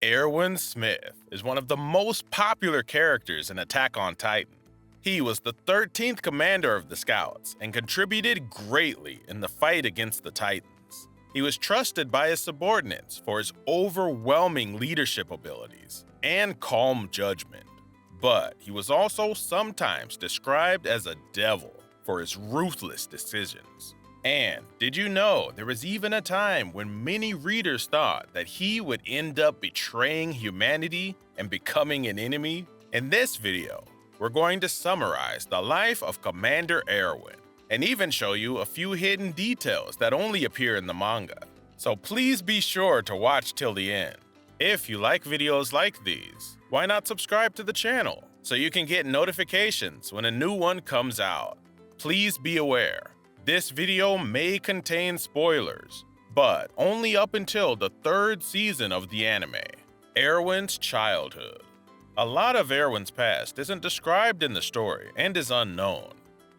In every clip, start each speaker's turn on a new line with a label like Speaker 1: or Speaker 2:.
Speaker 1: Erwin Smith is one of the most popular characters in Attack on Titan. He was the 13th commander of the Scouts and contributed greatly in the fight against the Titans. He was trusted by his subordinates for his overwhelming leadership abilities and calm judgment. But he was also sometimes described as a devil for his ruthless decisions. And did you know there was even a time when many readers thought that he would end up betraying humanity and becoming an enemy? In this video, we're going to summarize the life of Commander Erwin and even show you a few hidden details that only appear in the manga. So please be sure to watch till the end. If you like videos like these, why not subscribe to the channel so you can get notifications when a new one comes out? Please be aware, this video may contain spoilers, but only up until the 3rd season of the anime, Erwin's childhood. A lot of Erwin's past isn't described in the story and is unknown,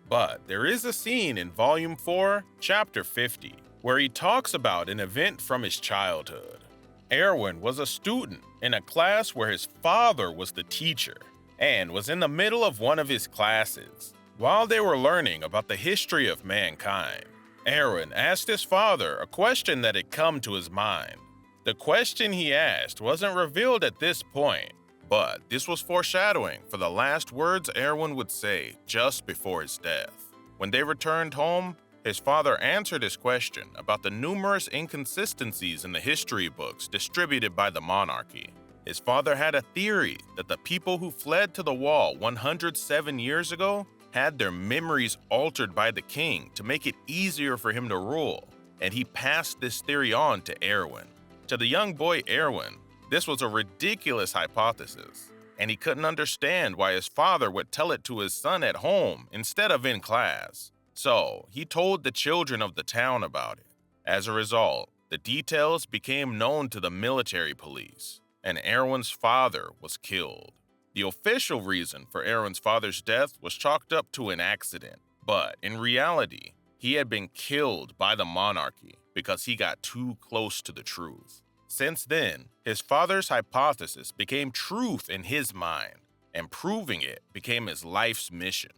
Speaker 1: but there is a scene in Volume 4, Chapter 50, where he talks about an event from his childhood. Erwin was a student in a class where his father was the teacher and was in the middle of one of his classes. While they were learning about the history of mankind, Erwin asked his father a question that had come to his mind. The question he asked wasn't revealed at this point, but this was foreshadowing for the last words Erwin would say just before his death. When they returned home, his father answered his question about the numerous inconsistencies in the history books distributed by the Monarchy. His father had a theory that the people who fled to the wall 107 years ago had their memories altered by the king to make it easier for him to rule, and he passed this theory on to Erwin. To the young boy Erwin, this was a ridiculous hypothesis, and he couldn't understand why his father would tell it to his son at home instead of in class. So he told the children of the town about it. As a result, the details became known to the military police, and Erwin's father was killed. The official reason for Erwin's father's death was chalked up to an accident, but in reality, he had been killed by the Monarchy because he got too close to the truth. Since then, his father's hypothesis became truth in his mind, and proving it became his life's mission.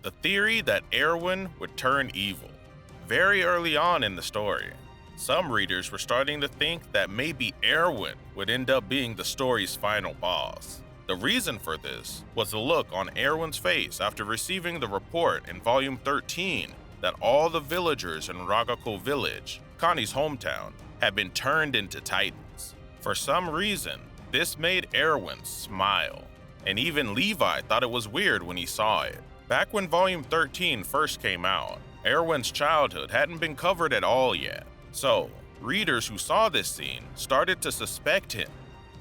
Speaker 1: The theory that Erwin would turn evil. Very early on in the story, some readers were starting to think that maybe Erwin would end up being the story's final boss. The reason for this was the look on Erwin's face after receiving the report in Volume 13 that all the villagers in Ragako Village, Connie's hometown, had been turned into Titans. For some reason, this made Erwin smile, and even Levi thought it was weird when he saw it. Back when Volume 13 first came out, Erwin's childhood hadn't been covered at all yet, so readers who saw this scene started to suspect him.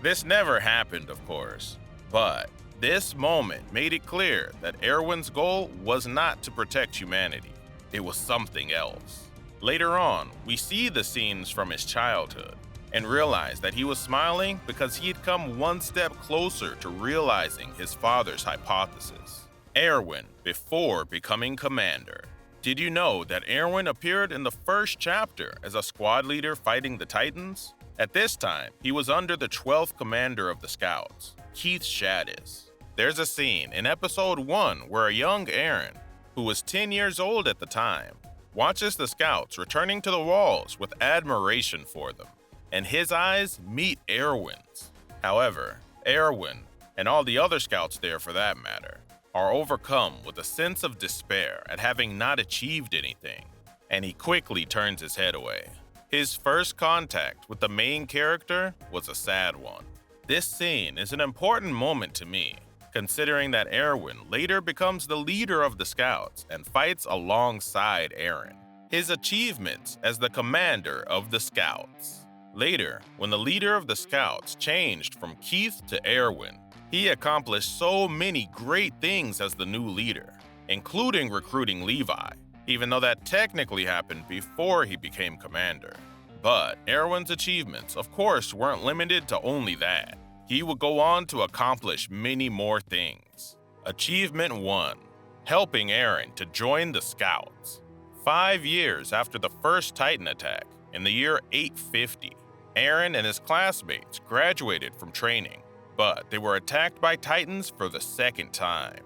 Speaker 1: This never happened, of course, but this moment made it clear that Erwin's goal was not to protect humanity. It was something else. Later on, we see the scenes from his childhood and realize that he was smiling because he had come one step closer to realizing his father's hypothesis. Erwin before becoming commander. Did you know that Erwin appeared in the first chapter as a squad leader fighting the Titans? At this time, he was under the 12th commander of the Scouts, Keith Shadis. There's a scene in episode 1 where a young Eren, who was 10 years old at the time, watches the Scouts returning to the walls with admiration for them, and his eyes meet Erwin's. However, Erwin, and all the other Scouts there for that matter, are overcome with a sense of despair at having not achieved anything, and he quickly turns his head away. His first contact with the main character was a sad one. This scene is an important moment to me, considering that Erwin later becomes the leader of the Scouts and fights alongside Eren. His achievements as the commander of the Scouts. Later, when the leader of the Scouts changed from Keith to Erwin, he accomplished so many great things as the new leader, including recruiting Levi, even though that technically happened before he became commander. But Erwin's achievements, of course, weren't limited to only that. He would go on to accomplish many more things. Achievement 1. Helping Eren to join the Scouts. 5 years after the first Titan attack, in the year 850, Eren and his classmates graduated from training, but they were attacked by Titans for the second time.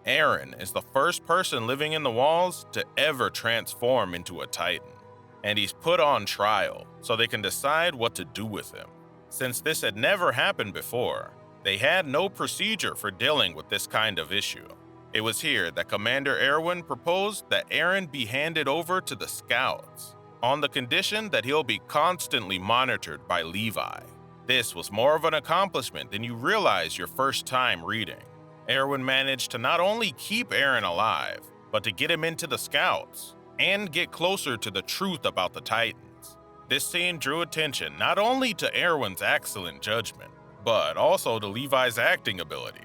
Speaker 1: Eren is the first person living in the walls to ever transform into a Titan, and he's put on trial so they can decide what to do with him. Since this had never happened before, they had no procedure for dealing with this kind of issue. It was here that Commander Erwin proposed that Eren be handed over to the Scouts, on the condition that he'll be constantly monitored by Levi. This was more of an accomplishment than you realize your first time reading. Erwin managed to not only keep Eren alive, but to get him into the Scouts, and get closer to the truth about the Titans. This scene drew attention not only to Erwin's excellent judgment, but also to Levi's acting ability.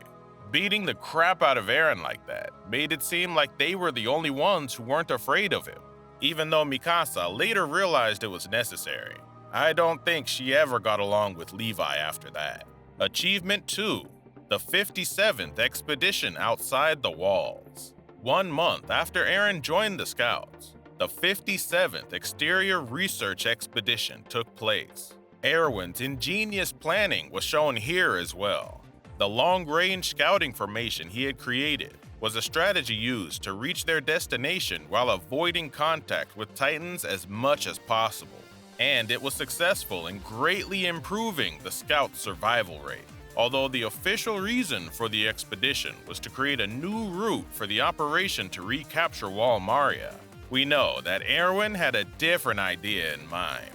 Speaker 1: Beating the crap out of Eren like that made it seem like they were the only ones who weren't afraid of him, even though Mikasa later realized it was necessary. I don't think she ever got along with Levi after that. Achievement 2. The 57th Expedition Outside the Walls. 1 month after Eren joined the Scouts, the 57th Exterior Research Expedition took place. Erwin's ingenious planning was shown here as well. The long-range scouting formation he had created was a strategy used to reach their destination while avoiding contact with Titans as much as possible. And it was successful in greatly improving the Scouts' survival rate. Although the official reason for the expedition was to create a new route for the operation to recapture Wall Maria, we know that Erwin had a different idea in mind.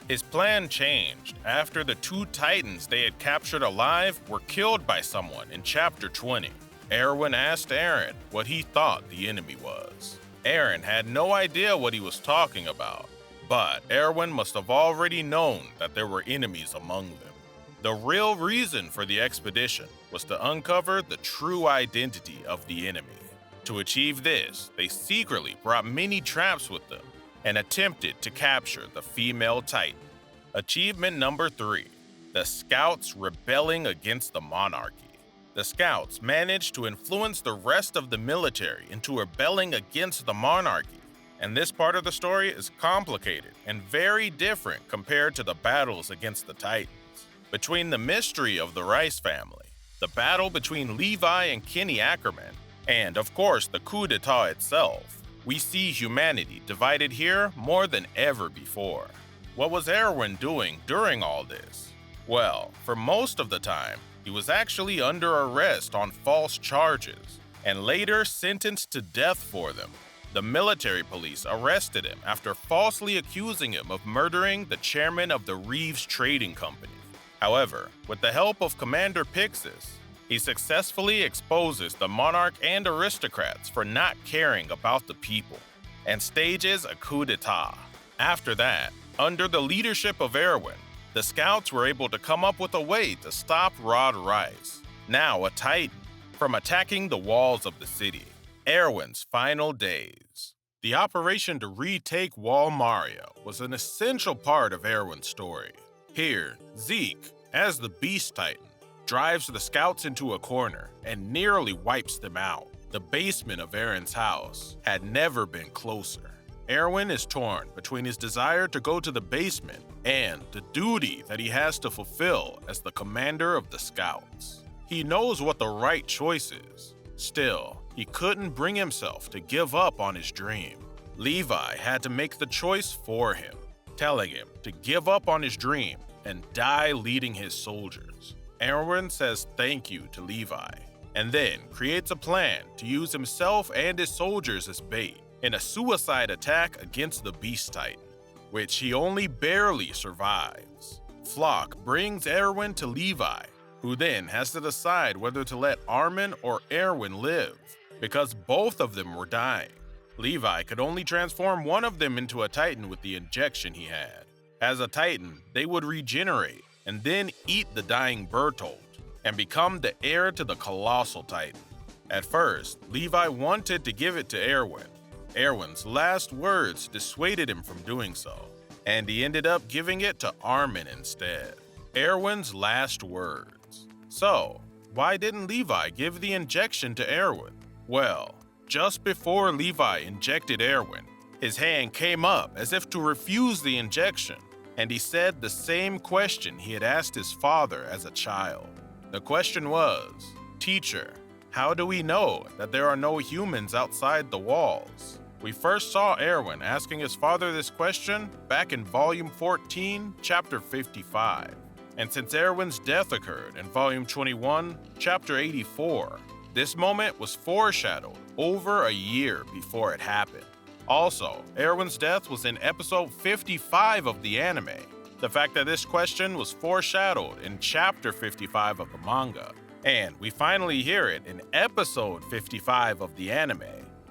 Speaker 1: His plan changed after the 2 Titans they had captured alive were killed by someone in Chapter 20. Erwin asked Eren what he thought the enemy was. Eren had no idea what he was talking about, but Erwin must have already known that there were enemies among them. The real reason for the expedition was to uncover the true identity of the enemy. To achieve this, they secretly brought many traps with them and attempted to capture the female Titan. Achievement number 3. The Scouts rebelling against the Monarchy. The Scouts managed to influence the rest of the military into rebelling against the Monarchy, and this part of the story is complicated and very different compared to the battles against the Titans. Between the mystery of the Rice family, the battle between Levi and Kenny Ackerman, and of course the coup d'etat itself, we see humanity divided here more than ever before. What was Erwin doing during all this? Well, for most of the time, he was actually under arrest on false charges, and later sentenced to death for them. The military police arrested him after falsely accusing him of murdering the chairman of the Reeves Trading Company. However, with the help of Commander Pixis, he successfully exposes the monarch and aristocrats for not caring about the people, and stages a coup d'etat. After that, under the leadership of Erwin, the Scouts were able to come up with a way to stop Rod Rice, now a Titan, from attacking the walls of the city. Erwin's final days. The operation to retake Wall Maria was an essential part of Erwin's story. Here, Zeke, as the Beast Titan, drives the Scouts into a corner and nearly wipes them out. The basement of Eren's house had never been closer. Erwin is torn between his desire to go to the basement and the duty that he has to fulfill as the commander of the Scouts. He knows what the right choice is. Still, he couldn't bring himself to give up on his dream. Levi had to make the choice for him, telling him to give up on his dream and die leading his soldiers. Erwin says thank you to Levi, and then creates a plan to use himself and his soldiers as bait in a suicide attack against the Beast Titan, which he only barely survives. Flock brings Erwin to Levi, who then has to decide whether to let Armin or Erwin live, because both of them were dying. Levi could only transform one of them into a Titan with the injection he had. As a Titan, they would regenerate and then eat the dying Bertolt and become the heir to the Colossal Titan. At first, Levi wanted to give it to Erwin. Erwin's last words dissuaded him from doing so, and he ended up giving it to Armin instead. Erwin's last words. So, why didn't Levi give the injection to Erwin? Well, just before Levi injected Erwin, his hand came up as if to refuse the injection, and he said the same question he had asked his father as a child. The question was, "Teacher, how do we know that there are no humans outside the walls?" We first saw Erwin asking his father this question back in Volume 14, Chapter 55. And since Erwin's death occurred in Volume 21, Chapter 84, this moment was foreshadowed over a year before it happened. Also, Erwin's death was in Episode 55 of the anime. The fact that this question was foreshadowed in Chapter 55 of the manga, and we finally hear it in Episode 55 of the anime,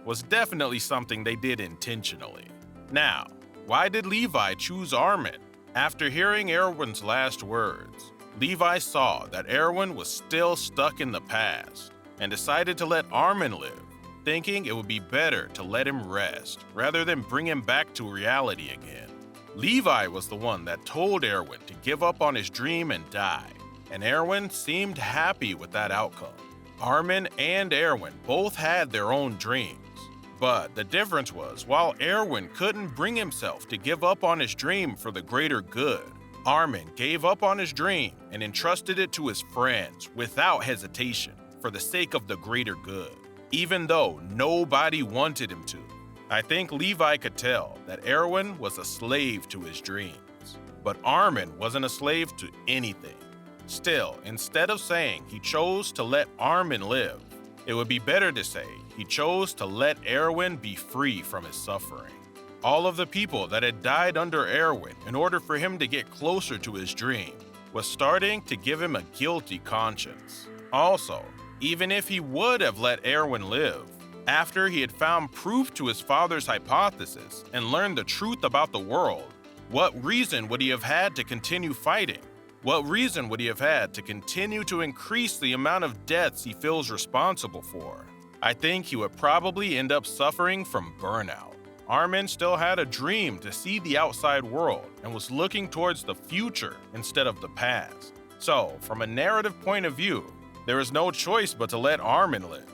Speaker 1: was definitely something they did intentionally. Now, why did Levi choose Armin? After hearing Erwin's last words, Levi saw that Erwin was still stuck in the past and decided to let Armin live, thinking it would be better to let him rest rather than bring him back to reality again. Levi was the one that told Erwin to give up on his dream and die, and Erwin seemed happy with that outcome. Armin and Erwin both had their own dreams, but the difference was while Erwin couldn't bring himself to give up on his dream for the greater good, Armin gave up on his dream and entrusted it to his friends without hesitation for the sake of the greater good, even though nobody wanted him to. I think Levi could tell that Erwin was a slave to his dreams, but Armin wasn't a slave to anything. Still, instead of saying he chose to let Armin live, it would be better to say he chose to let Erwin be free from his suffering. All of the people that had died under Erwin in order for him to get closer to his dream was starting to give him a guilty conscience. Also, even if he would have let Erwin live, after he had found proof to his father's hypothesis and learned the truth about the world, what reason would he have had to continue fighting? What reason would he have had to continue to increase the amount of deaths he feels responsible for? I think he would probably end up suffering from burnout. Armin still had a dream to see the outside world and was looking towards the future instead of the past. So, from a narrative point of view, there is no choice but to let Armin live.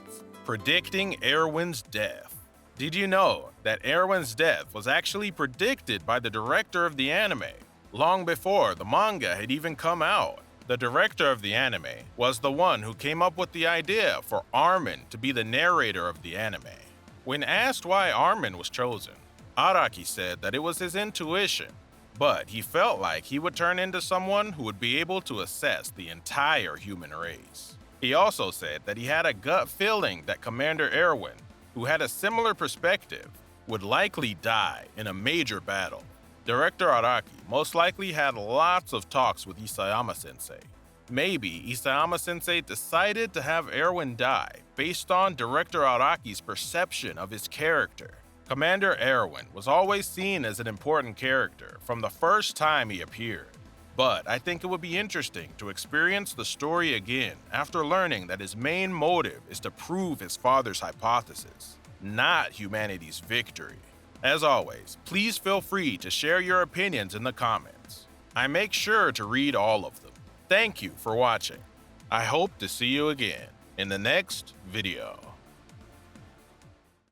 Speaker 1: Predicting Erwin's death. Did you know that Erwin's death was actually predicted by the director of the anime long before the manga had even come out? The director of the anime was the one who came up with the idea for Armin to be the narrator of the anime. When asked why Armin was chosen, Araki said that it was his intuition, but he felt like he would turn into someone who would be able to assess the entire human race. He also said that he had a gut feeling that Commander Erwin, who had a similar perspective, would likely die in a major battle. Director Araki most likely had lots of talks with Isayama-sensei. Maybe Isayama-sensei decided to have Erwin die based on Director Araki's perception of his character. Commander Erwin was always seen as an important character from the first time he appeared, but I think it would be interesting to experience the story again after learning that his main motive is to prove his father's hypothesis, not humanity's victory. As always, please feel free to share your opinions in the comments. I make sure to read all of them. Thank you for watching. I hope to see you again in the next video.